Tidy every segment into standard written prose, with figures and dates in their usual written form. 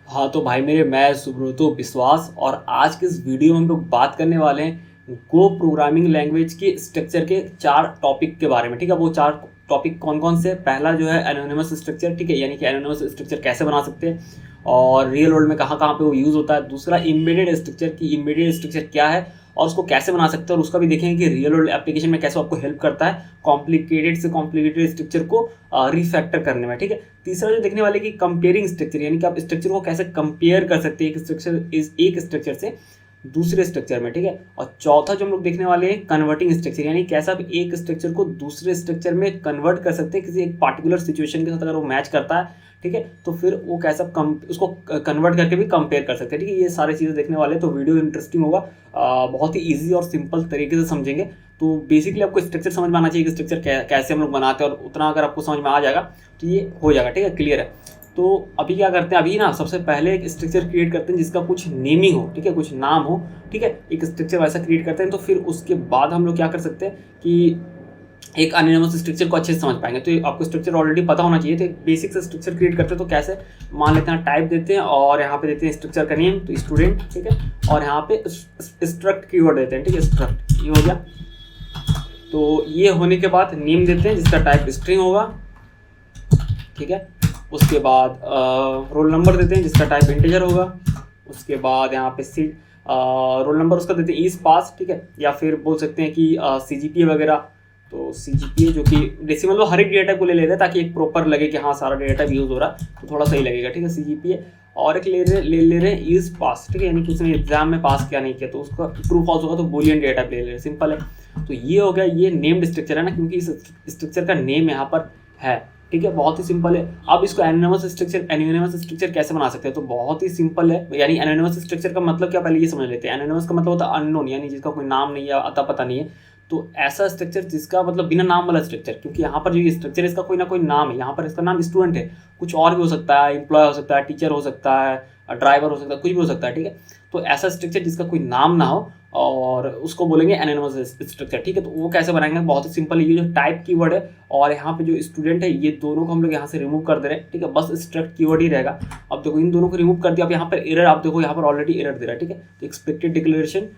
हाँ तो भाई मेरे, मैं सुब्रतो विश्वास और आज के इस वीडियो में हम लोग बात करने वाले हैं गो प्रोग्रामिंग लैंग्वेज के स्ट्रक्चर के 4 टॉपिक के बारे में। ठीक है, वो 4 टॉपिक कौन कौन से? पहला जो है एनोनिमस स्ट्रक्चर, ठीक है, यानी कि एनोनिमस स्ट्रक्चर कैसे बना सकते हैं और रियल वर्ल्ड में कहाँ कहाँ पे वो यूज़ होता है। दूसरा इम्बेडेड स्ट्रक्चर की इम्बेडेड स्ट्रक्चर क्या है और उसको कैसे बना सकते हैं, और उसका भी देखेंगे कि रियल वर्ल्ड एप्लीकेशन में कैसे आपको हेल्प करता है कॉम्प्लिकेटेड से कॉम्प्लिकेटेड स्ट्रक्चर को रिफैक्टर करने में। ठीक है, तीसरा जो देखने वाले कि कंपेयरिंग स्ट्रक्चर, यानी कि आप स्ट्रक्चर को कैसे कंपेयर कर सकते हैं एक स्ट्रक्चर से दूसरे स्ट्रक्चर में। ठीक है, और चौथा जो हम लोग देखने वाले हैं कन्वर्टिंग स्ट्रक्चर, यानी कैसे आप एक स्ट्रक्चर को दूसरे स्ट्रक्चर में कन्वर्ट कर सकते हैं किसी एक पार्टिकुलर सिचुएशन के साथ। अगर वो मैच करता है, ठीक है, तो फिर वो कैसा उसको कन्वर्ट करके भी कंपेयर कर सकते हैं। ठीक है, ये सारी चीज़ें देखने वाले हैं, तो वीडियो इंटरेस्टिंग होगा। बहुत ही ईजी और सिंपल तरीके से समझेंगे। तो बेसिकली आपको स्ट्रक्चर समझ में आना चाहिए कि स्ट्रक्चर कैसे हम लोग बनाते हैं, और उतना अगर आपको समझ में आ जाएगा तो ये हो जाएगा। ठीक है, क्लियर है। तो अभी क्या करते हैं, अभी ना सबसे पहले एक स्ट्रक्चर क्रिएट करते हैं जिसका कुछ नेमिंग हो, ठीक है, कुछ नाम हो। ठीक है, एक स्ट्रक्चर वैसा क्रिएट करते हैं, तो फिर उसके बाद हम लोग क्या कर सकते हैं कि एक एनोनिमस स्ट्रक्चर को अच्छे से समझ पाएंगे। तो आपको स्ट्रक्चर ऑलरेडी पता होना चाहिए। तो एक बेसिक से स्ट्रक्चर क्रिएट करते हैं, तो कैसे मान लेते हैं, टाइप देते हैं और यहाँ पे देते हैं स्ट्रक्चर का नेम, तो स्टूडेंट। ठीक है, और यहाँ पे स्ट्रक्ट कीवर्ड देते हैं। ठीक है, स्ट्रक्ट, ये हो गया। तो ये होने के बाद नेम देते हैं जिसका टाइप स्ट्रिंग होगा। ठीक है, उसके बाद रोल नंबर देते हैं जिसका टाइप इंटीजर होगा। उसके बाद यहाँ पे रोल नंबर उसका देते हैं इज पास। ठीक है, या फिर बोल सकते हैं कि CGPA वगैरह। तो CGPA जो कि डेसिमल वो हर एक डेटा को ले लेते हैं ताकि एक प्रॉपर लगे कि हाँ सारा डेटा यूज़ हो रहा है, तो थोड़ा सही लगेगा। ठीक है, CGPA। और एक ले रहे हैं इज पास। ठीक है, यानी कि उसने एग्जाम में पास किया नहीं किया तो उसका ट्रू फॉल्स होगा, तो बूलियन डेटा ले ले रहे हैं। सिंपल है। तो ये हो गया, ये नेम्ड स्ट्रक्चर है ना, क्योंकि इस स्ट्रक्चर का नेम यहाँ पर है। ठीक है, बहुत ही सिंपल है। अब इसको एनोनिमस स्ट्रक्चर कैसे बना सकते हैं, तो बहुत ही सिंपल है। यानी एनोनिमस स्ट्रक्चर का मतलब क्या, पहले ये समझ लेते हैं। एनोनिमस का मतलब होता है अननोन, यानी जिसका कोई नाम नहीं है, अता पता नहीं है। तो ऐसा स्ट्रक्चर जिसका मतलब बिना नाम वाला स्ट्रक्चर, क्योंकि यहाँ पर जो ये स्ट्रक्चर है इसका कोई ना कोई नाम है। यहाँ पर इसका नाम स्टूडेंट है, कुछ और भी हो सकता है, एम्प्लॉय हो सकता है, टीचर हो सकता है, ड्राइवर हो सकता है, कुछ भी हो सकता है। ठीक है, तो ऐसा स्ट्रक्चर जिसका कोई नाम ना हो और उसको बोलेंगे एनोनिमस स्ट्रक्चर। ठीक है, तो वो कैसे बनाएंगे, बहुत ही सिंपल है। ये जो टाइप कीवर्ड है और यहाँ पे जो स्टूडेंट है, ये दोनों को हम लोग यहाँ से रिमूव कर दे रहे हैं। ठीक है, बस स्ट्रक्ट कीवर्ड ही रहेगा। अब देखो इन दोनों को रिमूव कर दिया। अब यहाँ पर एरर, आप देखो यहाँ पर ऑलरेडी एरर दे रहा है। ठीक है, तो एक्सपेक्टेड डिक्लेरेशन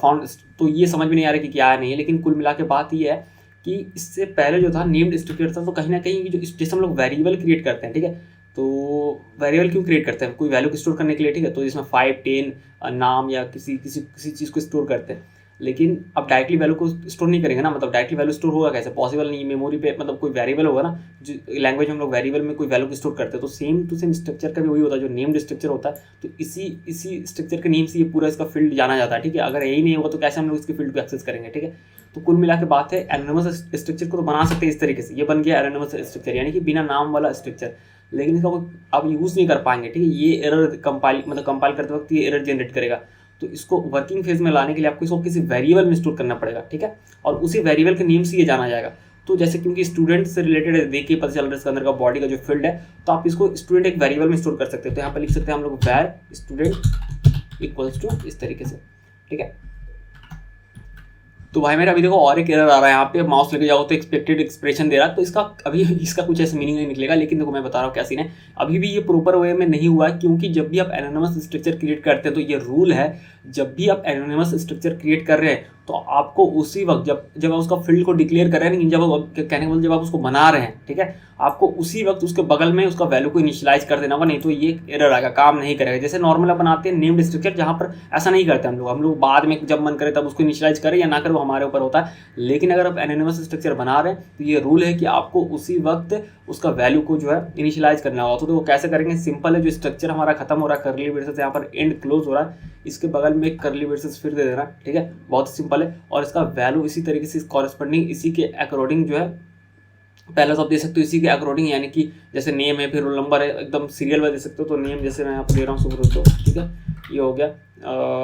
फाउंड, तो ये समझ में नहीं आ रहा कि क्या है नहीं है, लेकिन कुल मिला के बात ये है कि इससे पहले जो था नेम्ड स्ट्रक्चर था, तो कहीं ना कहीं जो जैसे हम लोग वेरिएबल क्रिएट करते हैं। ठीक है, तो वेरिएबल क्यों क्रिएट करते हैं, कोई वैल्यू को स्टोर करने के लिए। ठीक है, तो इसमें 5, 10 नाम या किसी चीज़ को स्टोर करते हैं। लेकिन अब डायरेक्टली वैल्यू को स्टोर नहीं करेंगे ना, मतलब डायरेक्टली वैल्यू स्टोर होगा कैसे, पॉसिबल नहीं। मेमोरी पे मतलब कोई वेरिएबल होगा ना, जो लैंग्वेज में हम लोग वेरिएबल में कोई वैल्यू को स्टोर करते हैं, तो सेम टू सेम स्ट्रक्चर का भी वही होता है, जो नेम्ड स्ट्रक्चर होता है। तो इसी स्ट्रक्चर के नेम से ये पूरा इसका फील्ड जाना जाता है। ठीक है, अगर यही नहीं होगा तो कैसे हम लोग इसके फील्ड को एक्सेस करेंगे। ठीक है, तो कुल मिला के बात है, एनोनिमस स्ट्रक्चर को तो बना सकते हैं इस तरीके से। ये बन गया एनोनिमस स्ट्रक्चर, यानी कि बिना नाम वाला स्ट्रक्चर, लेकिन इसका कोई आप यूज़ नहीं कर पाएंगे। ठीक है, ये एरर कंपाइल करते वक्त ये एरर जनरेट करेगा। तो इसको वर्किंग फेज में लाने के लिए आपको इसको किसी वेरिएबल में स्टोर करना पड़ेगा। ठीक है, और उसी वेरिएबल के नेम से ये जाना जाएगा। तो जैसे क्योंकि स्टूडेंट से रिलेटेड है, देख के पता चल रहा है इसके अंदर का बॉडी का जो फील्ड है, तो आप इसको स्टूडेंट एक वेरिएबल में स्टोर कर सकते हैं। तो यहाँ पर लिख सकते हैं हम लोग वैर स्टूडेंट इक्वल्स टू, इस तरीके से। ठीक है, तो भाई मेरा अभी देखो और एक एरर आ रहा है, यहाँ पे माउस लेके जाओ तो एक्सपेक्टेड एक्सप्रेशन दे रहा है। तो इसका कुछ ऐसे मीनिंग नहीं निकलेगा, लेकिन देखो मैं बता रहा हूँ क्या सीन है। अभी भी ये प्रॉपर वे में नहीं हुआ है, क्योंकि जब भी आप एनोनिमस स्ट्रक्चर क्रिएट करते हैं तो ये रूल है, जब भी आप एनोनिमस स्ट्रक्चर क्रिएट कर रहे हैं तो आपको उसी वक्त जब आप उसका फील्ड को डिक्लेयर कर रहे हैं, जब कहने के मतलब जब आप उसको बना रहे हैं, ठीक है, आपको उसी वक्त उसके बगल में उसका वैल्यू को इनिशियलाइज कर देना होगा, नहीं तो ये एरर आएगा, काम नहीं करेगा। जैसे नॉर्मल आप बनाते हैं नेम्ड स्ट्रक्चर, जहाँ पर ऐसा नहीं करते हम लोग बाद में जब मन करे तब उसको इनिशियलाइज करें या ना करें, वो हमारे ऊपर होता है। लेकिन अगर आप एनोनिमस स्ट्रक्चर बना रहे हैं तो ये रूल है कि आपको उसी वक्त उसका वैल्यू को जो है इनिशियलाइज करना होगा। तो वो कैसे करेंगे, सिंपल है। जो स्ट्रक्चर हमारा खत्म हो रहा है, करली ब्रेसेस यहाँ पर एंड क्लोज हो रहा है, इसके बगल में एक करली ब्रेसेस फिर दे देना। ठीक है, बहुत सिंपल है। और इसका वैल्यू इसी तरीके से कॉरेस्पॉन्डिंग इसी के अकॉर्डिंग जो है, पहले तो आप दे सकते हो इसी के अकॉर्डिंग, यानी कि जैसे नेम है फिर रोल नंबर है, एकदम सीरियल वाइज दे सकते हो। तो नेम जैसे मैं यहाँ पर दे रहा हूँ सुब्रतो, ठीक है, ये हो गया।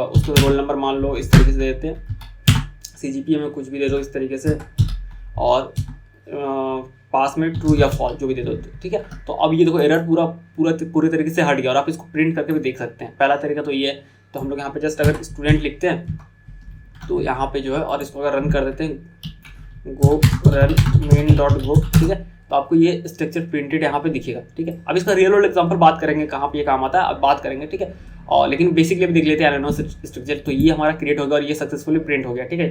उसको रोल नंबर मान लो, इस तरीके से दे देते हैं। CGPA में कुछ भी दे दो इस तरीके से, और पास में ट्रू या फॉल्स जो भी दे दो। ठीक है, तो अब ये देखो एरर पूरे तरीके से हट गया, और आप इसको प्रिंट करके भी देख सकते हैं। पहला तरीका तो ये है। तो हम लोग यहाँ पे जस्ट अगर स्टूडेंट लिखते हैं तो यहाँ पे जो है, और इसको अगर रन कर देते हैं, गो रन main.go, ठीक है, तो आपको ये स्ट्रक्चर प्रिंटेड यहाँ पे दिखेगा, ठीक है। अब इसका रियल वर्ल्ड एग्जांपल बात करेंगे कहाँ पे ये काम आता है, अब बात करेंगे, ठीक है। और लेकिन बेसिकली अभी देख लेते हैं एनानोमस स्ट्रक्चर। तो ये हमारा क्रिएट हो गया और ये सक्सेसफुली प्रिंट हो गया, ठीक है।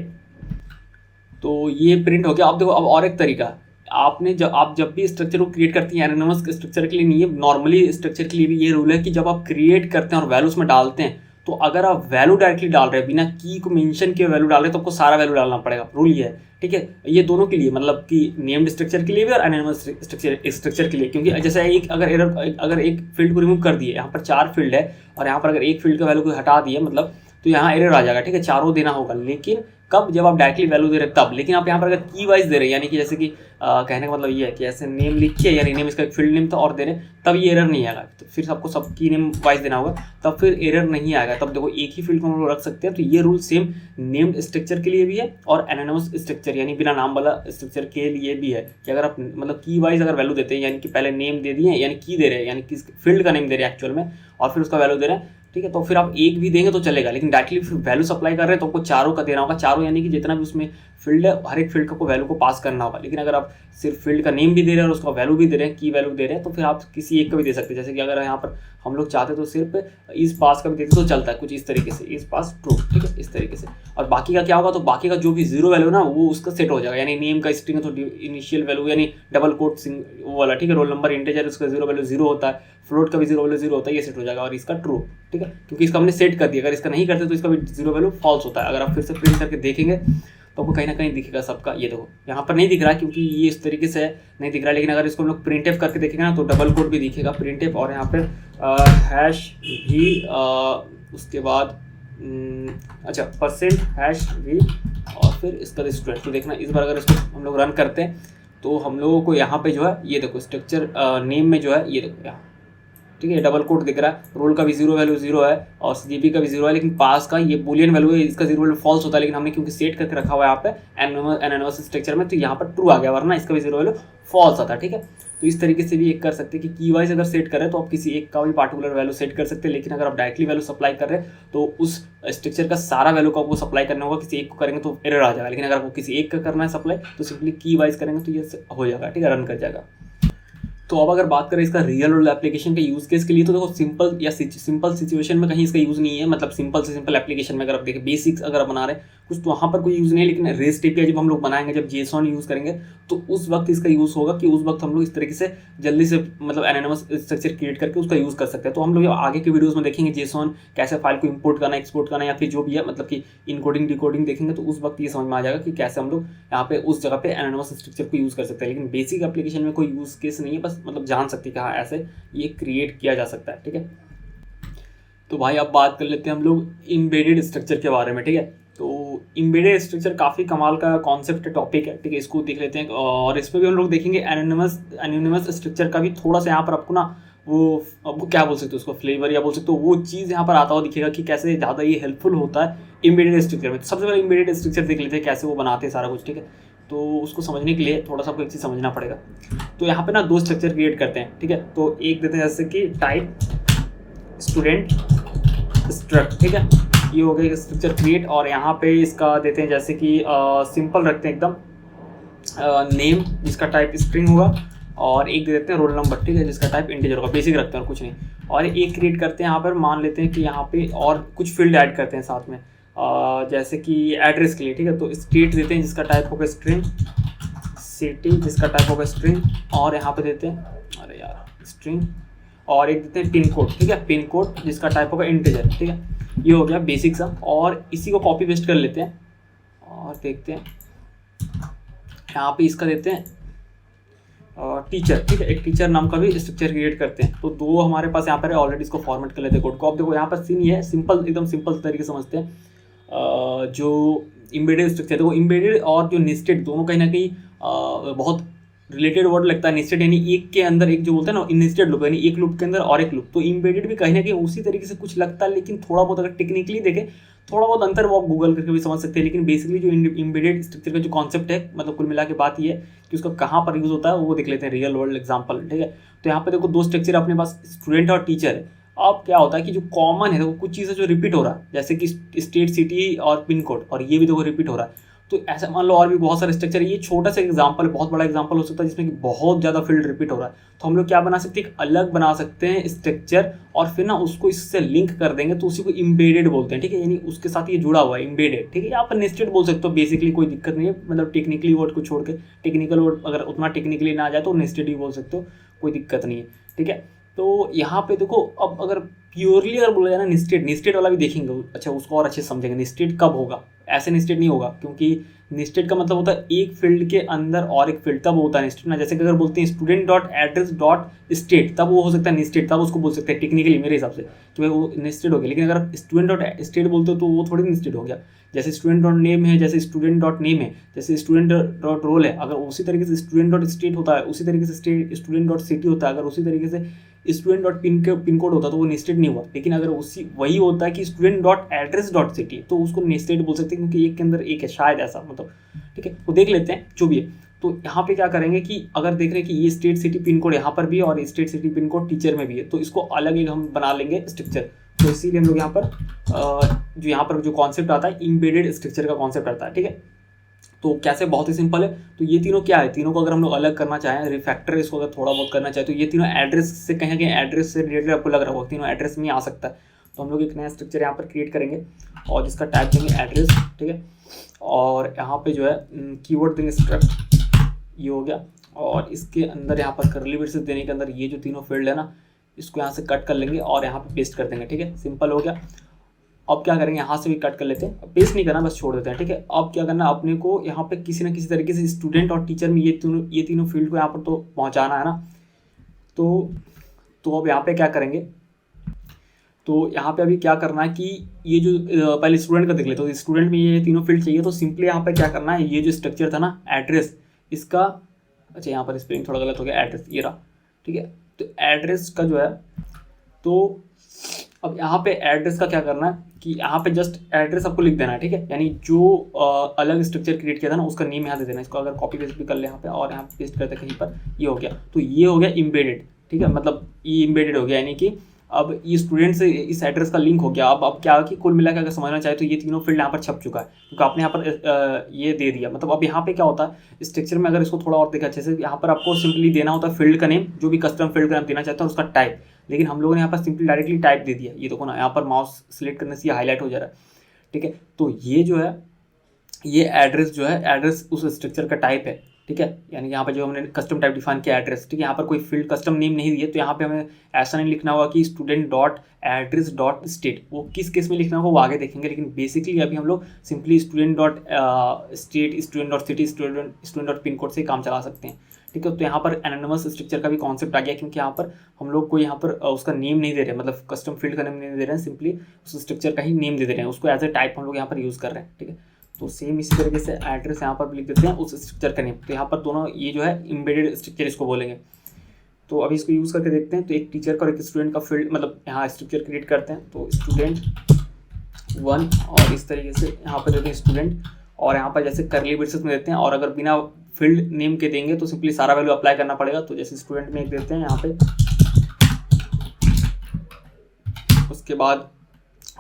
तो ये प्रिंट हो गया। अब देखो, अब और एक तरीका, आप जब भी स्ट्रक्चर को क्रिएट करती हैं, एनानोमस स्ट्रक्चर के लिए नहीं है, नॉर्मली स्ट्रक्चर के लिए भी ये रूल है कि जब आप क्रिएट करते हैं और वैल्यू उसमें डालते हैं, तो अगर आप वैल्यू डायरेक्टली डाल रहे हैं, बिना की को मेंशन किए वैल्यू डाल रहे हैं, तो आपको सारा वैल्यू डालना पड़ेगा। रूल ये है, ठीक है। ये दोनों के लिए, मतलब कि नेम्ड स्ट्रक्चर के लिए भी और एनानोमस स्ट्रक्चर के लिए। क्योंकि जैसे अगर एक फील्ड को रिमूव कर दिए, यहाँ पर 4 फील्ड है और यहाँ पर अगर एक फील्ड का वैल्यू को हटा दिए, मतलब तो यहाँ एरर आ जाएगा, ठीक है। चारों देना होगा, लेकिन कब, जब आप डायरेक्टली वैल्यू दे रहे हैं तब। लेकिन आप यहाँ पर अगर की वाइज दे रहे हैं, यानी कि जैसे कि कहने का मतलब ये है कि ऐसे नेम लिखिए, यानी नेम इसका फील्ड नेम था और दे रहे हैं, तब ये एरर नहीं आएगा। तो फिर आपको सब की नेम वाइज देना होगा, तब फिर एरर नहीं आएगा। तब देखो, एक ही फील्ड को हम लोग रख सकते हैं। तो ये रूल सेम नेम्ड स्ट्रक्चर के लिए भी है और एनानोमस स्ट्रक्चर यानी बिना नाम वाला स्ट्रक्चर के लिए भी है कि अगर आप मतलब की वाइज अगर वैल्यू देते हैं, यानी कि पहले नेम दे दिए, यानी की दे रहे हैं, यानी कि फील्ड का नेम दे रहे हैं एक्चुअल में, और फिर उसका वैल्यू दे रहे हैं, ठीक है। तो फिर आप एक भी देंगे तो चलेगा, लेकिन डायरेक्टली फिर वैल्यू सप्लाई कर रहे हैं तो आपको चारों का देना होगा। चारों यानी कि जितना भी उसमें फील्ड है, हर एक फील्ड को वैल्यू को पास करना होगा। लेकिन अगर आप सिर्फ फील्ड का नेम भी दे रहे हैं और उसका वैल्यू भी दे रहे हैं, की वैल्यू दे रहे हैं, तो फिर आप किसी एक का भी दे सकते हैं। जैसे कि अगर यहाँ पर हम लोग चाहते तो सिर्फ इस पास का भी देते तो चलता है, कुछ इस तरीके से, इस पास ट्रू, ठीक है, इस तरीके से। और बाकी का क्या होगा, तो बाकी का जो भी जीरो वैल्यू ना, वो उसका सेट हो जाएगा। यानी नेम का स्ट्रिंग है तो इनिशियल वैल्यू यानी डबल कोट वो वाला, ठीक है। रोल नंबर इंटीजर, उसका जीरो वैल्यू 0 होता है, फ्लोट का भी जीरो वैल्यू 0 होता है, ये सेट हो जाएगा। और इसका ट्रू, ठीक है, क्योंकि इसका हमने सेट कर दिया। अगर इसका नहीं करते तो इसका भी जीरो वैल्यू फॉल्स होता है। अगर आप फिर से प्रिंट करके देखेंगे तो आपको कहीं ना कहीं दिखेगा सबका। ये देखो, यहाँ पर नहीं दिख रहा क्योंकि ये इस तरीके से नहीं दिख रहा, लेकिन अगर इसको हम लोग प्रिंट एफ करके देखेंगे ना, तो डबल कोट भी दिखेगा प्रिंट एफ, और यहाँ पर हैश भी, उसके बाद अच्छा %#v और फिर इसका स्टूडेंट। तो देखना, इस बार अगर इसको हम लोग रन करते हैं तो हम लोगों को यहाँ पे जो है, ये देखो स्ट्रक्चर नेम में जो है, ये देखो यहाँ, ठीक है, डबल कोट दिख रहा है। रोल का भी जीरो वैल्यू 0 है और जीपी का भी 0 है, लेकिन पास का ये बुलियन वैल्यू है, इसका जीरो वैल्यू फॉल्स होता है। लेकिन हमने क्योंकि सेट करके रखा हुआ है यहाँ पे एनानोमस स्ट्रक्चर में, तो यहाँ पर ट्रू आ गया, वरना इसका भी जीरो वैल्यू फॉल्स आता है, ठीक है। तो इस तरीके से भी एक कर सकते हैं कि की वाइज अगर सेट करें तो आप किसी एक का भी पार्टिकुलर वैल्यू सेट कर सकते हैं। लेकिन अगर आप डायरेक्टली वैल्यू सप्लाई कर रहे हैं तो उस स्ट्रक्चर का सारा वैल्यू को आपको सप्लाई करना होगा। किसी एक को करेंगे तो एरर आ जाएगा, लेकिन अगर आपको किसी एक का करना है सप्लाई तो सिंपली की वाइज करेंगे तो ये हो जाएगा, ठीक है, रन कर जाएगा। तो अब अगर बात करें इसका रियल वर्ल्ड एप्लीकेशन के यूज़ केस के लिए, तो देखो सिंपल सिचुएशन में कहीं इसका यूज़ नहीं है। मतलब सिंपल से सिंपल एप्लीकेशन में अगर आप देखें, बेसिक्स अगर आप बना रहे हैं कुछ, तो वहाँ पर कोई यूज़ नहीं है। लेकिन रेस्ट एपीआई जब हम लोग बनाएंगे, जब जेसॉन यूज़ करेंगे, तो उस वक्त इसका यूज़ होगा कि उस वक्त हम लोग इस तरीके से जल्दी से मतलब एनानोमस स्ट्रक्चर क्रिएट करके उसका यूज़ कर सकते हैं। तो हम लोग आगे के वीडियोज़ में देखेंगे जेसॉन कैसे फाइल को इंपोर्ट करना, एक्सपोर्ट करना, या फिर जो भी है मतलब कि इनकोडिंग डिकोडिंग देखेंगे, तो उस वक्त ये समझ में आ जाएगा कि कैसे हम लोग यहाँ पे उस जगह पे एनानोमस स्ट्रक्चर को यूज़ कर सकते हैं। लेकिन बेसिक एप्लीकेशन में कोई यूज़ केस नहीं है, बस मतलब जान सकते हैं कि हाँ ऐसे ये क्रिएट किया जा सकता है, ठीक है। तो भाई अब बात कर लेते हैं हम लोग एम्बेडेड स्ट्रक्चर के बारे में, ठीक है। तो एम्बेडेड स्ट्रक्चर काफ़ी कमाल का कॉन्सेप्ट टॉपिक है, ठीक है, इसको देख लेते हैं। और इसमें भी हम लोग देखेंगे एनोनिमस स्ट्रक्चर का भी थोड़ा सा यहाँ पर आपको ना वो क्या बोल सकते हो उसको, फ्लेवर या बोल सकते हो, वो चीज़ यहाँ पर आता हुआ दिखेगा कि कैसे ज़्यादा ये हेल्पफुल होता है एम्बेडेड स्ट्रक्चर में। तो सबसे पहले एम्बेडेड स्ट्रक्चर देख लेते हैं कैसे वो बनाते हैं सारा कुछ, ठीक है। तो उसको समझने के लिए थोड़ा सा आपको एक चीज़ समझना पड़ेगा। तो यहाँ पे ना 2 स्ट्रक्चर क्रिएट करते हैं, ठीक है। तो एक देते हैं जैसे कि टाइप स्टूडेंट स्ट्रक्ट, ठीक है, ये हो गया स्ट्रक्चर क्रिएट। और यहाँ पे इसका देते हैं जैसे कि सिंपल रखते हैं एकदम, नेम जिसका टाइप स्ट्रिंग होगा, और एक दे देते हैं रोल नंबर, ठीक है, जिसका टाइप इंटीजर होगा, बेसिक रखते हैं और कुछ नहीं। और एक क्रिएट करते हैं यहाँ पर, मान लेते हैं कि यहाँ पे और कुछ फील्ड ऐड करते हैं साथ में, जैसे कि एड्रेस के लिए, ठीक है। तो स्टेट देते हैं जिसका टाइप होगा स्ट्रिंग, सिटी जिसका टाइप होगा स्ट्रिंग, और यहाँ पे देते हैं अरे यार स्ट्रिंग, और एक देते हैं पिन कोड, ठीक है, पिन कोड जिसका टाइप होगा इंटीजर, ठीक है। ये हो गया बेसिक सा। और इसी को कॉपी पेस्ट कर लेते हैं और देखते हैं यहाँ पे इसका देते हैं टीचर, ठीक है, एक टीचर नाम का भी स्ट्रक्चर क्रिएट करते हैं। तो 2 हमारे पास यहाँ पर है, ऑलरेडी इसको फॉर्मेट कर लेते हैं कोड को। अब देखो यहाँ पर सीन ये है, सिंपल एकदम सिंपल तरीके से समझते हैं। जो एम्बेडेड स्ट्रक्चर, देखो एम्बेडेड और जो नेस्टेड दोनों कहीं ना कहीं बहुत रिलेटेड वर्ड लगता है। नेस्टेड यानी एक के अंदर एक, जो बोलते हैं ना नेस्टेड लूप, यानी एक लूप के अंदर और एक लूप। तो एम्बेडेड भी कहीं ना कहीं उसी तरीके से कुछ लगता है, लेकिन थोड़ा बहुत अगर टेक्निकली देखें थोड़ा बहुत अंतर वो आप गूगल करके भी समझ सकते हैं। लेकिन बेसिकली जो एम्बेडेड स्ट्रक्चर का जो कॉन्सेप्ट है, मतलब कुल मिला के बात ये है कि उसका कहाँ पर यूज़ होता है वो देख लेते हैं रियल वर्ल्ड एग्जाम्पल, ठीक है। तो यहाँ पे देखो 2 स्ट्रक्चर अपने पास, स्टूडेंट और टीचर है। अब क्या होता है कि जो कॉमन है, देखो कुछ चीज़ें जो रिपीट हो रहा है, जैसे कि स्टेट, सिटी और पिन कोड, और ये भी देखो रिपीट हो रहा है। तो ऐसा मान लो और भी बहुत सारे स्ट्रक्चर है। ये छोटा सा एग्जांपल, बहुत बड़ा एग्जांपल हो सकता है जिसमें कि बहुत ज़्यादा फील्ड रिपीट हो रहा है। तो हम लोग क्या बना सकते हैं, एक अलग बना सकते हैं स्ट्रक्चर, और फिर ना उसको इससे लिंक कर देंगे, तो उसी को इम्बेडेड बोलते हैं, ठीक है। यानी उसके साथ ये जुड़ा हुआ है, इम्बेडेड, ठीक है। यहाँ पर नेस्टेड बोल सकते हो बेसिकली, कोई दिक्कत नहीं है। मतलब टेक्निकली वर्ड को छोड़ के, टेक्निकल वर्ड अगर उतना टेक्निकली ना आ जाए तो नेस्टेड ही बोल सकते हो, कोई दिक्कत नहीं है, ठीक है। तो यहाँ पे देखो, अब अगर प्योरली अगर बोला जाए ना, नेस्टेड, नेस्टेड वाला भी देखेंगे, अच्छा उसको और अच्छे से समझेंगे। नेस्टेड कब होगा, ऐसे नेस्टेड नहीं होगा, क्योंकि नेस्टेड का मतलब होता है एक फील्ड के अंदर और एक फील्ड, तब होता है नेस्टेड ना। जैसे कि अगर बोलते हैं student dot address dot state, तब वो हो सकता है नेस्टेड, तब उसको बोल सकते हैं टेक्निकली मेरे हिसाब से कि भाई वो नेस्टेड हो गया। लेकिन अगर स्टूडेंट डॉट स्टेट बोलते हो तो वो थोड़ी नेस्टेड हो गया। जैसे स्टूडेंट डॉट नेम है, जैसे स्टूडेंट डॉट नेम है, जैसे स्टूडेंट डॉट रोल है, अगर उसी तरीके से स्टूडेंट डॉट स्टेट होता है, उसी तरीके से स्टूडेंट डॉट सिटी होता है, अगर उसी तरीके से स्टूडेंट डॉट पिन कोड होता तो वो नेस्टेड नहीं हुआ। लेकिन अगर उसी वही होता है कि student dot address dot city, तो उसको नेस्टेड बोल सकते हैं, क्योंकि एक के अंदर एक है, शायद ऐसा, मतलब ठीक है। तो देख लेते हैं जो भी है। तो यहाँ पे क्या करेंगे कि अगर देख रहे हैं कि ये स्टेट सिटी पिन कोड यहाँ पर भी है और state city pin code teacher में भी है, तो इसको अलग एक हम बना लेंगे स्ट्रक्चर। तो इसीलिए हम लोग यहाँ पर जो यहाँ पर जो कॉन्सेप्ट आता है, इम्बेडेड स्ट्रक्चर का कॉन्सेप्ट आता है, ठीक है। तो कैसे, बहुत ही सिंपल है। तो ये तीनों क्या है, तीनों को अगर हम लोग अलग करना चाहें, रिफैक्टर इसको अगर थोड़ा बहुत करना चाहें, तो ये तीनों एड्रेस से कहीं ना कहीं एड्रेस से रिलेटेड आपको लग रहा होगा, तीनों एड्रेस में आ सकता है। तो हम लोग एक नया स्ट्रक्चर यहाँ पर क्रिएट करेंगे और जिसका टाइप देंगे एड्रेस, ठीक है। और यहाँ पे जो है कीवर्ड देंगे स्ट्रक्ट, ये हो गया। और इसके अंदर यहाँ पर करली ब्रेसेस देने के अंदर ये जो तीनों फील्ड है ना, इसको यहाँ से कट कर लेंगे और यहाँ पे पेस्ट कर देंगे, ठीक है। सिंपल हो गया। अब क्या करेंगे, यहाँ से भी कट कर लेते हैं, पेस्ट नहीं करना, बस छोड़ देते हैं, ठीक है। अब क्या करना, अपने को यहाँ पे किसी न किसी तरीके से स्टूडेंट और टीचर में ये तीनों फील्ड को यहाँ पर तो पहुँचाना है ना। तो अब यहाँ पे क्या करेंगे, तो यहाँ पे अभी क्या करना है कि ये जो पहले स्टूडेंट का देख लेते, तो स्टूडेंट में ये तीनों फील्ड चाहिए। तो सिंपली यहाँ पे क्या करना है, ये जो स्ट्रक्चर था ना एड्रेस, इसका, अच्छा यहाँ पर स्पेलिंग थोड़ा गलत हो गया, एड्रेस ये रहा, ठीक है। तो एड्रेस का जो है, तो अब यहाँ पे एड्रेस का क्या करना है कि यहाँ पे जस्ट एड्रेस आपको लिख देना है, ठीक है। यानी जो अलग स्ट्रक्चर क्रिएट किया था ना, उसका नेम यहाँ दे देना। इसको अगर कॉपी पेस्ट भी कर ले यहाँ पे और यहाँ पे पेस्ट करते कहीं पर, ये हो गया। तो ये हो गया इम्बेडेड, ठीक है। मतलब ये इम्बेडेड हो गया, यानी कि अब ये स्टूडेंट से इस एड्रेस का लिंक हो गया। अब क्या कि कुल मिला के अगर समझना चाहे तो ये तीनों फील्ड यहाँ पर छप चुका है, क्योंकि आपने यहाँ पर ये दे दिया। मतलब अब यहाँ पे क्या होता है स्ट्रक्चर में, अगर इसको थोड़ा और देखा अच्छे से, यहाँ पर आपको सिंपली देना होता है फील्ड का नेम, जो भी कस्टम फील्ड का नाम देना चाहता है, उसका टाइप। लेकिन हम लोगों ने यहाँ पर सिंपली डायरेक्टली टाइप दे दिया। ये देखो ना, यहाँ पर माउस सिलेक्ट करने से ये हाईलाइट हो जा रहा है, ठीक है। तो ये जो है, ये एड्रेस जो है, एड्रेस उस स्ट्रक्चर का टाइप है, ठीक है। यानी यहाँ पर जो हमने कस्टम टाइप डिफाइन किया एड्रेस, ठीक है। यहाँ पर कोई फील्ड कस्टम नेम नहीं दिए, तो यहाँ पे हमें ऐसा नहीं लिखना होगा कि student dot address dot state. वो किस केस में लिखना होगा वो आगे देखेंगे, लेकिन बेसिकली अभी हम लोग simply student dot state, student dot city, student dot pin code से काम चला सकते हैं, ठीक है। तो यहाँ पर एनोनिमस स्ट्रक्चर का भी कॉन्सेप्ट आ गया, क्योंकि यहाँ पर हम लोग को यहाँ पर उसका नेम नहीं दे रहे हैं, मतलब कस्टम फील्ड का नेम नहीं दे रहे हैं, सिंपली उस स्ट्रक्चर का ही नेम दे रहे हैं, उसको एज ए टाइप हम लोग यहाँ पर यूज़ कर रहे हैं, ठीक है। तो सेम इसी तरीके से एड्रेस यहाँ पर लिख देते हैं उस स्ट्रक्चर का नेम। तो यहाँ पर दोनों ये जो है इम्बेडेड स्ट्रक्चर इसको बोलेंगे। तो अभी इसको यूज़ करके देखते हैं। तो एक टीचर का और एक स्टूडेंट का फील्ड, मतलब यहाँ स्ट्रक्चर क्रिएट करते हैं। तो स्टूडेंट 1 और इस तरीके से यहाँ पर देते हैं स्टूडेंट, और यहाँ पर जैसे करली ब्रेसेस में देते हैं। और अगर बिना फील्ड नेम के देंगे तो सिंपली सारा वैल्यू अप्लाई करना पड़ेगा। तो जैसे स्टूडेंट में एक देते हैं यहाँ पे, उसके बाद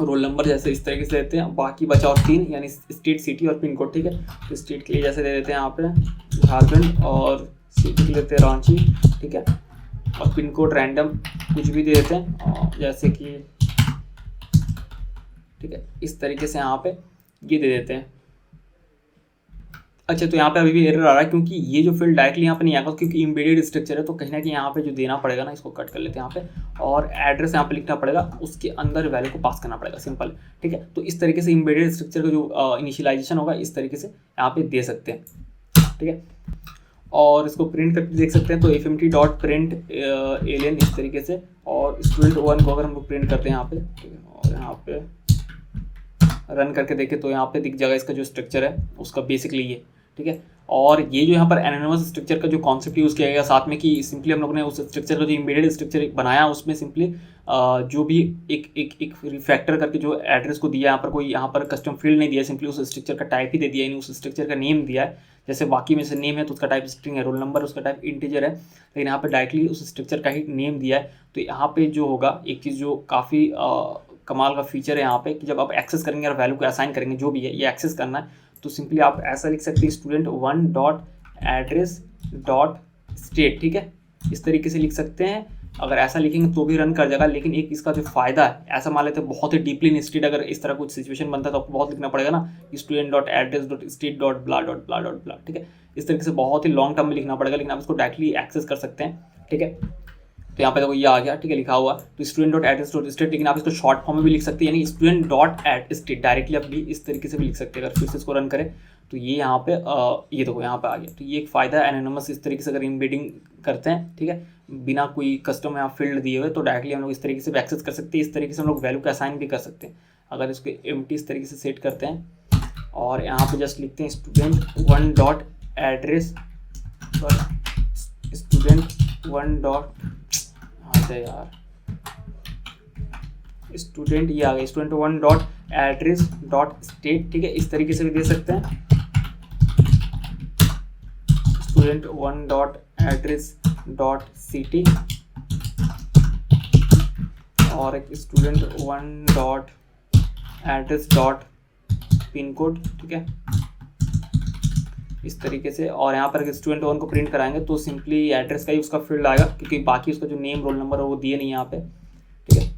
रोल नंबर जैसे इस तरीके से देते हैं, बाकी बचा और 3 यानी स्टेट, सिटी और पिन कोड, ठीक है। तो स्टेट के लिए जैसे दे देते हैं यहाँ पे झारखंड, और सिटी के लेते हैं रांची, ठीक है। और पिन कोड रैंडम कुछ भी दे देते हैं, जैसे कि, ठीक है, इस तरीके से यहाँ पे ये दे देते हैं। अच्छा, तो यहाँ पे अभी भी एरर आ रहा है, क्योंकि ये जो फील्ड डायरेक्टली यहाँ पे नहीं आएगा, क्योंकि इम्बेडेड स्ट्रक्चर है। तो कहीं ना कहीं यहाँ पे जो देना पड़ेगा ना, इसको कट कर लेते हैं यहाँ पे, और एड्रेस यहाँ पे लिखना पड़ेगा, उसके अंदर वैल्यू को पास करना पड़ेगा, सिंपल, ठीक है। तो इस तरीके से इम्बेडेड स्ट्रक्चर का जो इनिशियलाइजेशन होगा, इस तरीके से यहाँ पे दे सकते हैं, ठीक है। और इसको प्रिंट करके देख सकते हैं। तो fmt.print alien इस तरीके से, और स्टूडेंट 1 को अगर हम लोग प्रिंट करते हैं यहाँ पे, ठीक है, और यहाँ पे रन करके देखें तो यहाँ पे दिख जाएगा इसका जो स्ट्रक्चर है उसका बेसिकली ये, ठीक है। और ये जो यहाँ पर एनोनिमस स्ट्रक्चर का जो कॉन्सेप्ट यूज़ किया गया साथ में, कि सिंपली हम लोग ने उस स्ट्रक्चर का जो इम्बेडेड स्ट्रक्चर बनाया, उसमें सिंपली जो भी एक रिफैक्टर करके जो एड्रेस को दिया, यहाँ पर कोई यहाँ पर कस्टम फील्ड नहीं दिया, सिंपली उस स्ट्रक्चर का टाइप ही दे दिया, यानी उस स्ट्रक्चर का नेम दिया है। जैसे बाकी में से नेम है तो उसका टाइप स्ट्रिंग है, रोल नंबर उसका टाइप इंटीजर है, लेकिन यहाँ पर डायरेक्टली उस स्ट्रक्चर का ही नेम दिया है। तो यहाँ पे जो होगा, एक चीज़ जो काफ़ी कमाल का फीचर है यहाँ पे, कि जब आप एक्सेस करेंगे और वैल्यू को असाइन करेंगे, जो भी है ये एक्सेस करना है, तो सिंपली आप ऐसा लिख सकते हैं student one dot address dot state, ठीक है, इस तरीके से लिख सकते हैं। अगर ऐसा लिखेंगे तो भी रन कर जाएगा, लेकिन एक इसका जो फायदा है, ऐसा मान लेते हैं बहुत ही डीपली इंस्टेड अगर इस तरह कुछ सिचुएशन बनता है तो आपको बहुत लिखना पड़ेगा ना, student dot address dot state dot blah dot blah dot blah, ठीक है, इस तरीके से बहुत ही लॉन्ग टर्म में लिखना पड़ेगा, लेकिन आप इसको डायरेक्टली एक्सेस कर सकते हैं, ठीक है। तो यहाँ पे देखो ये आ गया, ठीक है, लिखा हुआ तो student dot address dot state, लेकिन आप इसको शॉर्ट फॉर्म में भी लिख सकते हैं, यानी student dot at state directly आप भी इस तरीके से भी लिख सकते हैं। अगर फिर से इसको रन करें तो ये यहाँ पे ये देखो यहाँ पे आ गया। तो ये एक फ़ायदा है एनोनिमस इस तरीके से अगर एम्बेडिंग करते हैं, ठीक है, बिना कोई कस्टम यहाँ फील्ड दिए हुए, तो डायरेक्टली हम लोग इस तरीके से भी एक्सेस कर सकते हैं। इस तरीके से हम लोग वैल्यू का असाइन भी कर सकते हैं। अगर इसको एम्प्टी इस तरीके से सेट करते हैं और यहाँ पे जस्ट लिखते हैं student one dot address student one dot यार स्टूडेंट, ये आ गया student one dot address dot state, ठीक है, इस तरीके से भी दे सकते हैं student one dot address dot city और एक student one dot address dot pin code, ठीक है, इस तरीके से। और यहाँ पर अगर स्टूडेंट वन को प्रिंट कराएंगे तो सिंपली एड्रेस का ही उसका फील्ड आएगा, क्योंकि बाकी उसका जो नेम रोल नंबर है वो दिए नहीं यहाँ पे, ठीक है।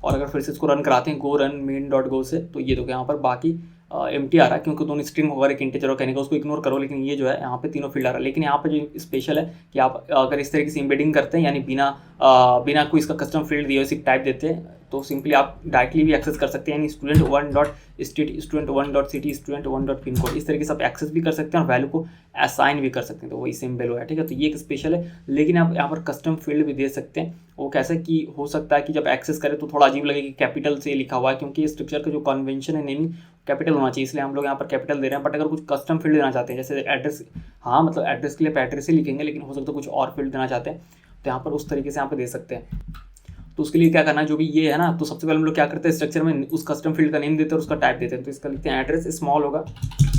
और अगर फिर से इसको रन कराते हैं गो रन मेन डॉट गो से, तो ये देखो यहाँ पर बाकी एम्प्टी आ रहा है, क्योंकि दोनों स्ट्रिंग होगा, एक इंटीजर और कहने का, उसको इग्नोर करो। लेकिन ये जो है यहाँ पे तीनों फील्ड आ रहा है। लेकिन यहाँ पे जो स्पेशल है कि आप अगर इस तरीके से एम्बेडिंग करते हैं, यानी बिना कोई इसका कस्टम फील्ड दिए सिर्फ टाइप देते हैं, तो सिंपली आप डायरेक्टली भी एक्सेस कर सकते हैं, यानी student one dot state student one dot city student one dot pin code, इस तरीके से आप एक्सेस भी कर सकते हैं और वैल्यू को असाइन भी कर सकते हैं। तो वही सेम वैल्यू है, ठीक है। तो ये एक स्पेशल है। लेकिन आप यहाँ पर कस्टम फील्ड भी दे सकते हैं। वो कैसे कि हो सकता है कि जब एक्सेस करें तो थोड़ा अजीब लगे कि कैपिटल से लिखा हुआ है, क्योंकि स्ट्रक्चर का जो कन्वेंशन है नेमिंग कैपिटल होना चाहिए, इसलिए हम लोग यहाँ पर कैपिटल दे रहे हैं। बट अगर कुछ कस्टम फील्ड देना चाहते हैं, जैसे एड्रेस, हाँ मतलब एड्रेस के लिए एड्रेस ही लिखेंगे, लेकिन हो सकता है कुछ और फील्ड देना चाहते हैं, तो यहाँ पर उस तरीके से यहाँ पर दे सकते हैं। तो उसके लिए क्या करना है, जो भी ये है ना, तो सबसे पहले हम लोग क्या करते हैं, स्ट्रक्चर में उस कस्टम फील्ड का नेम देते हैं और उसका टाइप देते हैं। तो इसका लिखते हैं एड्रेस, स्मॉल होगा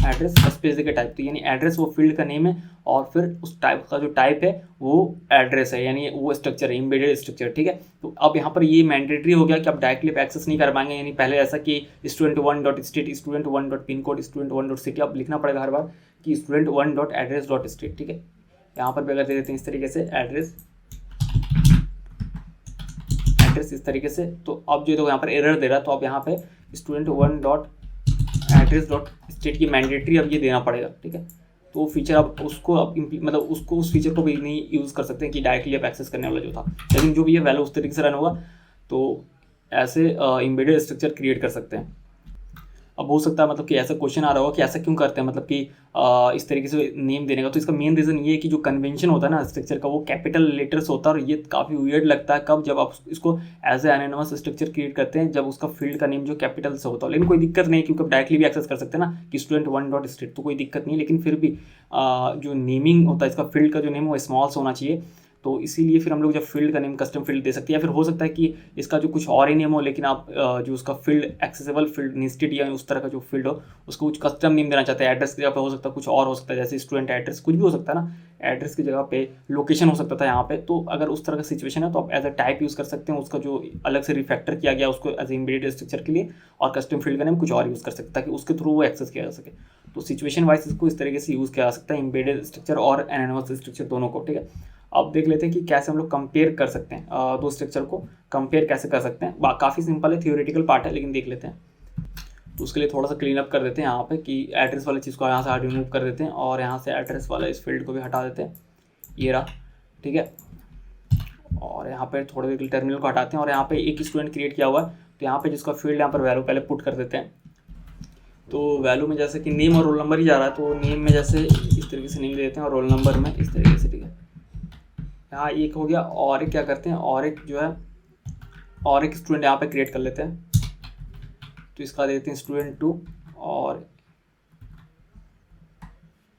एड्रेस स्पेस देके टाइप, तो यानी एड्रेस वो फील्ड का नेम है और फिर उस टाइप का जो टाइप है वो एड्रेस है, यानी वो स्ट्रक्चर है, एम्बेडेड स्ट्रक्चर, ठीक है। तो अब यहाँ पर ये मैंडेटरी हो गया कि आप डायरेक्टली एक्सेस नहीं कर पाएंगे, यानी पहले ऐसा कि student one dot state student one dot pin code student one dot city, अब लिखना पड़ेगा हर बार कि student one dot address dot state, ठीक है। यहाँ पर भी अगर दे देते हैं इस तरीके से एड्रेस इस तरीके से, तो अब जो यहाँ पर एरर दे रहा है, तो अब यहाँ पे student one dot address dot state की मैंडेटरी अब ये देना पड़ेगा, ठीक है। तो वो फीचर अब उसको अब मतलब उसको उस फीचर को भी नहीं यूज़ कर सकते हैं कि डायरेक्टली आप एक्सेस करने वाला जो था, लेकिन जो भी ये वैल्यू उस तरीके से रन होगा तो ऐसे एम्बेडेड स्ट्रक्चर क्रिएट कर सकते हैं। अब हो सकता है मतलब कि ऐसा क्वेश्चन आ रहा होगा कि ऐसा क्यों करते हैं, मतलब कि इस तरीके से नेम देने का। तो इसका मेन रीज़न ये है कि जो कन्वेंशन होता है ना स्ट्रक्चर का, वो कैपिटल लेटर्स होता है और ये काफ़ी वियर्ड लगता है कब, जब आप इसको as a anonymous structure create करते हैं, जब उसका फील्ड का नेम जो कैपिटल से होता है। लेकिन कोई दिक्कत नहीं, क्योंकि आप डायरेक्टली भी एक्सेस कर सकते हैं ना कि स्टूडेंट वन डॉट स्टेट, तो कोई दिक्कत नहीं। लेकिन फिर भी जो नेमिंग होता है इसका फील्ड का जो नेम वो स्मॉल से होना चाहिए, तो इसीलिए फिर हम लोग जब फील्ड का नेम कस्टम फील्ड दे सकते हैं। या फिर हो सकता है कि इसका जो कुछ और ही नेम हो, लेकिन आप जो उसका फील्ड एक्सेसिबल फील्ड नेस्टेड या उस तरह का जो फील्ड हो उसको कुछ कस्टम नेम देना चाहते हैं। एड्रेस की जगह पे हो सकता है कुछ और हो सकता है, जैसे स्टूडेंट एड्रेस, कुछ भी हो सकता है ना, एड्रेस की जगह पे लोकेशन हो सकता था यहाँ पे। तो अगर उस तरह का सिचुएशन है तो आप एज अ टाइप यूज़ कर सकते हैं, उसका जो अलग से रिफैक्टर किया गया उसको एज एम्बेडेड स्ट्रक्चर के लिए, और कस्टम फील्ड का नेम कुछ और यूज़ कर सकते हैं ताकि उसके थ्रू वो एक्सेस किया जा सके। तो सिचुएशन वाइज इसको इस तरीके से यूज़ किया जा सकता है, एम्बेडेड स्ट्रक्चर और एनोनिमस स्ट्रक्चर दोनों को, ठीक है। अब देख लेते हैं कि कैसे हम लोग कंपेयर कर सकते हैं, दो स्ट्रक्चर को कंपेयर कैसे कर सकते हैं। काफ़ी सिंपल है, थियोरेटिकल पार्ट है, लेकिन देख लेते हैं। तो उसके लिए थोड़ा सा क्लीन अप कर देते हैं यहाँ पे कि एड्रेस वाली चीज़ को यहाँ से रिमूव कर देते हैं और यहाँ से एड्रेस वाला इस फील्ड को भी हटा देते हैं, ये रहा, ठीक है। और यहाँ पे थोड़े देर टर्मिनल को हटाते हैं और यहाँ पे एक स्टूडेंट क्रिएट किया हुआ है, तो यहाँ पे जिसका फील्ड यहाँ पर वैल्यू पहले पुट कर देते हैं। तो वैल्यू में जैसे कि नेम और रोल नंबर ही जा रहा है, तो नेम में जैसे इस तरीके से नेम देते हैं और रोल नंबर में इस तरीके से, ठीक है। यहाँ एक हो गया, और एक क्या करते हैं, और एक जो है और एक स्टूडेंट यहाँ पे क्रिएट कर लेते हैं, तो इसका देते हैं स्टूडेंट 2, और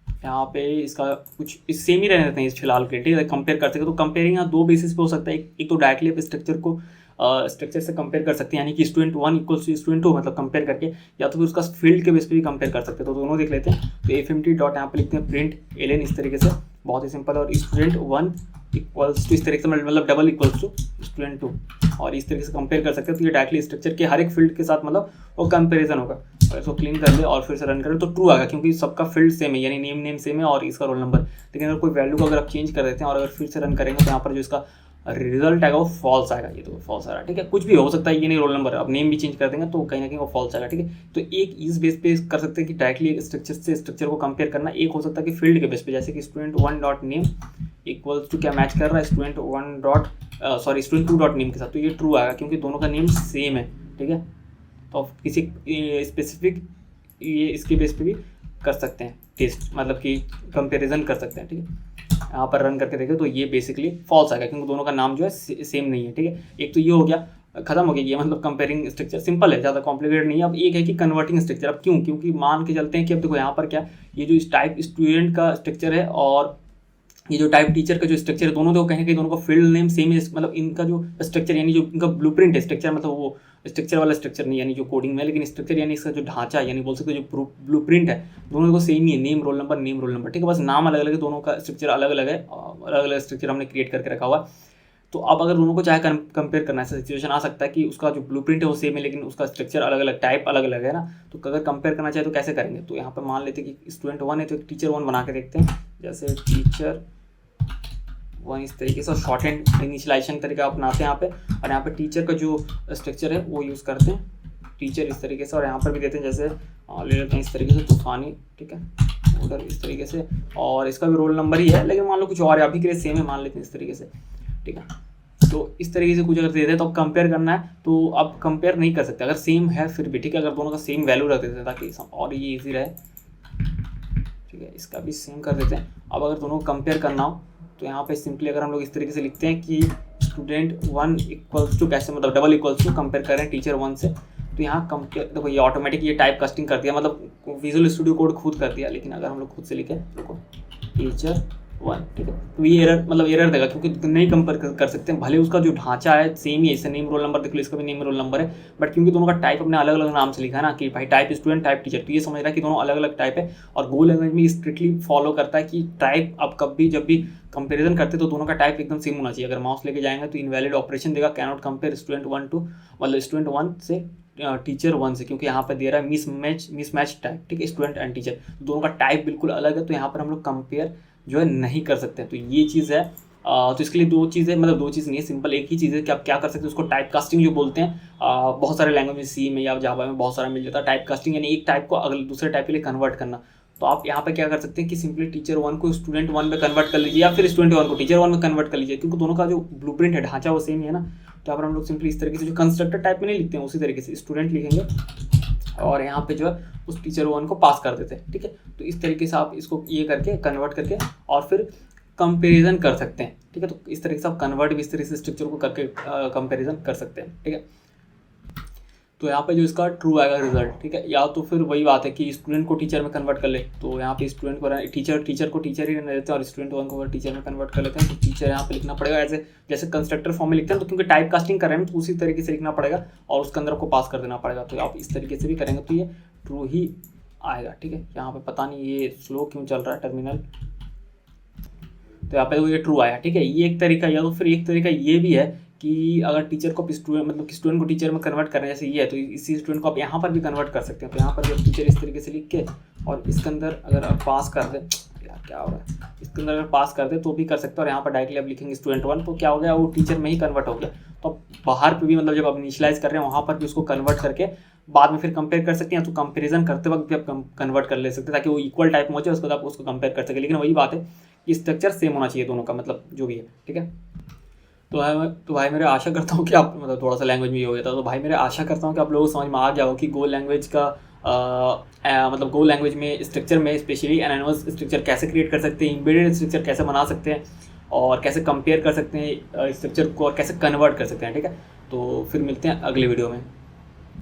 यहाँ पे इसका कुछ इस सेम ही रहने देते हैं इस फिलहाल के, ठीक है। कंपेयर कर सकते हैं, तो कंपेयरिंग यहाँ दो बेसिस पे हो सकता है। एक तो डायरेक्टली आप स्ट्रक्चर को स्ट्रक्चर से कंपेयर कर सकते हैं, यानी कि स्टूडेंट 1 इक्वल्स टू स्टूडेंट 2 मतलब कंपेयर करके, या तो फिर उसका फील्ड के बेस पे भी कंपेयर कर सकते हैं। तो दोनों देख लेते हैं। तो fmt डॉट यहाँ पे लिखते हैं प्रिंट एलन इस तरीके से, बहुत ही सिंपल, और स्टूडेंट 1 इक्वल्स टू इस तरीके से, मतलब डबल इक्वल्स टू स्टूडेंट 2, और इस तरीके से कंपेयर कर सकते हैं। तो ये डायरेक्टली स्ट्रक्चर के हर एक फील्ड के साथ मतलब वो कंपेरिजन होगा। अगर इसको क्लीन कर ले और फिर से रन करें तो ट्रू आएगा, क्योंकि सबका फील्ड सेम है, यानी नेम सेम है और इसका रोल नंबर। लेकिन अगर कोई वैल्यू को अगर आप चेंज कर देते हैं और अगर फिर से रन करेंगे तो यहाँ पर जो इसका रिजल्ट आएगा वो फॉल्स आएगा। ये तो फॉल्स आ रहा है, ठीक है। कुछ भी हो सकता है, ये नहीं रोल नंबर, अब नेम भी चेंज कर देंगे तो कहीं ना कहीं वो फॉल्स आएगा, ठीक है। तो एक इस बेस पे कर सकते हैं कि डायरेक्टली एक स्ट्रक्चर से स्ट्रक्चर को कंपेयर करना। एक हो सकता है कि फील्ड के बेस पे, जैसे कि student one dot name equals to क्या मैच कर रहा है student one dot student two dot name के साथ, तो ये ट्रू आएगा क्योंकि दोनों का नेम सेम है, ठीक है। तो किसी स्पेसिफिक ये इसके बेस पे भी कर सकते हैं टेस्ट, मतलब कि कंपेरिजन कर सकते हैं, ठीक है। यहाँ पर रन करके देखें तो ये बेसिकली फॉल्स आएगा क्योंकि दोनों का नाम जो है सेम नहीं है, ठीक है। एक तो ये हो गया, खत्म हो गया ये, मतलब कंपेयरिंग स्ट्रक्चर सिंपल है, ज़्यादा कॉम्प्लिकेटेड नहीं है। अब एक है कि कन्वर्टिंग स्ट्रक्चर। अब क्यों? क्योंकि मान के चलते हैं कि अब देखो यहाँ पर क्या, ये जो टाइप स्टूडेंट का स्ट्रक्चर है और ये जो टाइप टीचर का जो स्ट्रक्चर है, दोनों तो कहीं ना कहीं दोनों का फील्ड नेम सेम है, मतलब इनका जो स्ट्रक्चर यानी जो इनका ब्लूप्रिंट है, स्ट्रक्चर मतलब वो स्ट्रक्चर वाला स्ट्रक्चर नहीं यानी जो कोडिंग में, लेकिन स्ट्रक्चर यानी इसका जो ढांचा यानी बोल सकते हो जो ब्लूप्रिंट है, दोनों को सेम ही है, नेम रोल नंबर, ठीक है। बस नाम अलग अलग है, दोनों का स्ट्रक्चर अलग अलग है, अलग अलग स्ट्रक्चर हमने क्रिएट करके रखा हुआ। तो अब अगर दोनों को चाहे कंपेयर करना है, ऐसा सिचुएशन आ सकता है कि उसका जो ब्लूप्रिंट है वो सेम है लेकिन उसका स्ट्रक्चर अलग अलग, टाइप अलग अलग है ना। तो अगर कंपेयर करना चाहे तो कैसे करेंगे? तो यहाँ पर मान लेते हैं कि स्टूडेंट वन है तो एक टीचर वन बना के देखते हैं, जैसे टीचर वन इस तरीके से, शॉर्ट हैंड इनिशियलाइजेशन तरीका अपनाते हैं यहाँ पे। और यहाँ पे टीचर का जो स्ट्रक्चर है वो यूज़ करते हैं, टीचर इस तरीके से, और यहाँ पर भी देते हैं जैसे ले लेते हैं इस तरीके से तूफानी, ठीक है, ऑर्डर इस तरीके से, और इसका भी रोल नंबर ही है लेकिन मान लो कुछ और है, अभी के लिए सेम है, मान लेते हैं इस तरीके से, ठीक है। तो इस तरीके से कुछ अगर दे दें तो अब कंपेयर करना है तो आप कंपेयर नहीं कर सकते अगर सेम है फिर भी, ठीक है। अगर दोनों का सेम वैल्यू रख देते हैं ताकि और ये ईजी रहे, ठीक है। इसका भी सेम कर देते हैं। अब अगर दोनों को कंपेयर करना हो तो यहाँ पे सिंपली अगर हम लोग इस तरीके से लिखते हैं कि स्टूडेंट वन इक्वल्स टू कैसे, मतलब डबल इक्वल्स टू कंपेयर करें टीचर वन से, तो यहाँ कंपेयर देखो ये ऑटोमेटिक ये टाइप कास्टिंग कर दिया, मतलब विजुअल स्टूडियो कोड खुद कर दिया। लेकिन अगर हम लोग खुद से लिखें देखो टीचर वन, ठीक है, तो ये एरर मतलब एरर देगा क्योंकि नहीं कंपेयर कर सकते हैं, भले उसका जो ढांचा है सेम ही है, इससे नेम रोल नंबर देख लो, इसका भी नेम रोल नंबर है, बट क्योंकि दोनों का टाइप अपने अलग अलग नाम से लिखा है ना कि भाई टाइप स्टूडेंट टाइप टीचर, तो ये समझ रहा है कि दोनों अलग अलग टाइप है। और गो लैंग्वेज में स्ट्रिक्टली फॉलो करता है कि टाइप अब कभी जब भी कंपेरिजन करते तो दोनों का टाइप एकदम सेम होना चाहिए। अगर माउस लेके जाएंगे तो इनवैलिड ऑपरेशन देगा, cannot compare student one two, मतलब स्टूडेंट वन से टीचर वन से, क्योंकि यहाँ पर दे रहा है मिसमैच टाइप, ठीक है, स्टूडेंट एंड टीचर, दोनों का टाइप बिल्कुल अलग है, तो यहाँ पर हम लोग कंपेयर जो है नहीं कर सकते हैं। तो ये चीज़ है। तो इसके लिए दो चीज़ें, मतलब दो चीज़ नहीं है, सिंपल एक ही चीज़ है कि आप क्या कर सकते हैं, उसको टाइप कास्टिंग जो बोलते हैं। बहुत सारे लैंग्वेज में, सी में या जावा में बहुत सारा मिल जाता है टाइप कास्टिंग, यानी एक टाइप को अगले दूसरे टाइप के लिए कन्वर्ट करना। तो आप यहाँ पे क्या कर सकते हैं कि सिंपली टीचर वन को स्टूडेंट वन में कन्वर्ट कर लीजिए या फिर स्टूडेंट वन को टीचर वन में कन्वर्ट कर लीजिए, क्योंकि दोनों का जो ब्लूप्रिंट है, ढांचा वो सेम ही है ना। तो यहाँ पर हम लोग सिंपली इस तरीके से जो कंस्ट्रक्टर टाइप में नहीं लिखते हैं उसी तरीके से स्टूडेंट लिखेंगे और यहाँ पे जो है उस टीचर वन को पास कर देते हैं, ठीक है। तो इस तरीके से आप इसको ये करके कन्वर्ट करके और फिर कंपैरिजन कर सकते हैं, ठीक है। तो इस तरीके से आप कन्वर्ट भी इस तरीके से स्ट्रक्चर को करके कंपैरिजन कर सकते हैं, ठीक है। तो यहाँ पे जो इसका ट्रू आएगा रिजल्ट, ठीक है। या तो फिर वही बात है कि स्टूडेंट को टीचर में कन्वर्ट कर ले, तो यहाँ पे स्टूडेंट को टीचर को टीचर ही रहने देते हैं और स्टूडेंट वन को टीचर में कन्वर्ट कर लेते हैं। तो टीचर यहाँ पे लिखना पड़ेगा ऐसे जैसे कंस्ट्रक्टर फॉर्म में लिखते हैं, तो क्योंकि टाइप कास्टिंग कर रहे हैं तो उसी तरीके से लिखना पड़ेगा और उसके अंदर आपको पास कर देना पड़ेगा। तो आप इस तरीके से भी करेंगे तो ये ट्रू ही आएगा, ठीक है। यहाँ पे पता नहीं ये स्लो क्यों चल रहा है टर्मिनल, तो यहाँ पे ये ट्रू आया, ठीक है। ये एक तरीका। या तो फिर एक तरीका ये भी है कि अगर टीचर को स्टूडेंट, मतलब कि स्टूडेंट को टीचर में कन्वर्ट करना है जैसे ये है, तो इसी स्टूडेंट को आप यहाँ पर भी कन्वर्ट कर सकते हैं। तो यहाँ पर भी टीचर इस तरीके से लिख के और इसके अंदर अगर आप पास कर दें, यार क्या हो रहा है, इसके अंदर अगर पास कर दे तो भी कर सकते हैं। और यहाँ पर डायरेक्टली आप लिखेंगे स्टूडेंट वन, तो क्या हो गया, वो टीचर में ही कन्वर्ट हो गया। तो आप बाहर पर भी, मतलब जब आप इनिशियलाइज कर रहे हैं वहाँ पर भी उसको कन्वर्ट करके बाद में फिर कंपेयर कर सकते हैं, तो कंपेरिजन करते वक्त भी आप कन्वर्ट कर ले सकते हैं ताकि वो इक्वल टाइप में हो जाए, उसके बाद आप उसको कंपेयर कर सकें। लेकिन वही बात है कि स्ट्रक्चर सेम होना चाहिए दोनों का, मतलब जो भी है, ठीक है। तो भाई मेरे आशा करता हूँ कि आप, मतलब थोड़ा सा लैंग्वेज में ये हो गया था, तो भाई मेरे आशा करता हूँ कि आप लोगों को समझ में आ गया हो कि गो लैंग्वेज का मतलब गो लैंग्वेज में स्ट्रक्चर में स्पेशली एनोनिमस स्ट्रक्चर कैसे क्रिएट कर सकते हैं, एम्बेडेड स्ट्रक्चर कैसे बना सकते हैं और कैसे कंपेयर कर सकते हैं स्ट्रक्चर को और कैसे कन्वर्ट कर सकते हैं, ठीक है। तो फिर मिलते हैं अगले वीडियो में।